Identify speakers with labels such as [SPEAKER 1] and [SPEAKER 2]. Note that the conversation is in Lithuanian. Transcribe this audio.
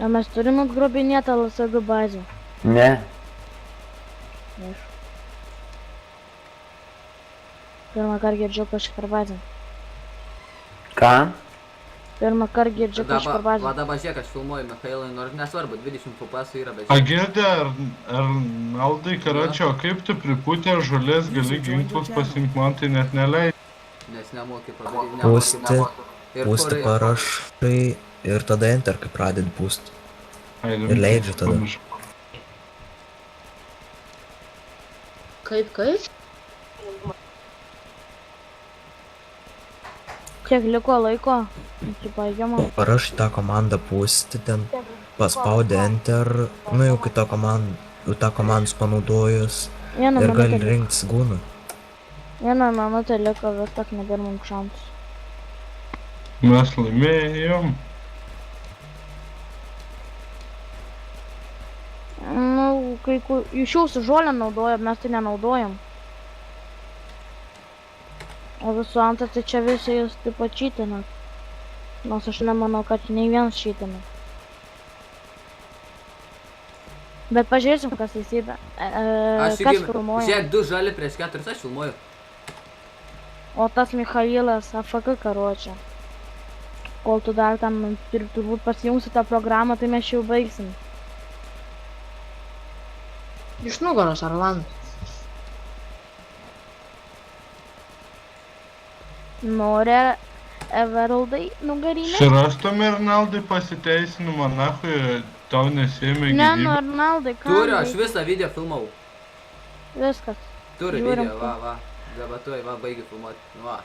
[SPEAKER 1] O mes turim atgrobinėti LSG bazę.
[SPEAKER 2] Ne.
[SPEAKER 1] Pirmą kartą girdžiu kažką per bazę.
[SPEAKER 2] Ką?
[SPEAKER 1] Pirmą kartą girdžiu kažką per bazę.
[SPEAKER 3] Va dabar žiūrėk, aš filmuoju Michailai, nors nesvarbu, 20 FPS yra, bet...
[SPEAKER 4] Agirde, Arnaldai, Karačio, kaip tu pripūtė žolės gali ginklus pasiimti, man tai net neleidžia.
[SPEAKER 3] Nes nemoki padaryti,
[SPEAKER 5] Pūsti parašai ir tada enter, kai pradedi pūsti. Ir leidžia tada.
[SPEAKER 6] Kaip?
[SPEAKER 1] Kiek liko laiko iki baigiamo?
[SPEAKER 5] Parašai tą komandą pūsti ten, paspaudi enter, nu jau kai tą komandą panaudojus ir gali rinktis gūną.
[SPEAKER 1] Vieną minutę liko, vis tak nebėr mums šansų.
[SPEAKER 4] Mes laimėjom.
[SPEAKER 1] Nu, kai iš jūsų žolę naudojam, mes tai nenaudojam. O visų antra, tai čia visi jūs taip pat čytina. Nors aš nemanau, kad nei vienas čytina. Bet pažiūrėsim, kas teisybė. Kas filmuoja.
[SPEAKER 3] Žiūrėk, 2 žali prieš 4, aš filmuoju.
[SPEAKER 1] O tas Michailas AFK karočią. Kol tu dar tam turbūt pasijungsi tą programą, tai mes jau baigsim.
[SPEAKER 6] Iš nugaros, Arlandas.
[SPEAKER 1] Nori Everaldai nugarinę?
[SPEAKER 4] Surastum Arnaldai pasiteisinimą, nahui, tau nesėmė
[SPEAKER 1] Ne,
[SPEAKER 4] gyvybę.
[SPEAKER 1] nu Arnaldai, ką?
[SPEAKER 3] Turiu, aš visą video filmavau.
[SPEAKER 1] Viskas.
[SPEAKER 3] Turiu
[SPEAKER 1] Žiūrim,
[SPEAKER 3] video, va. Dabar tuoj, va, baigiu filmuoti. Va.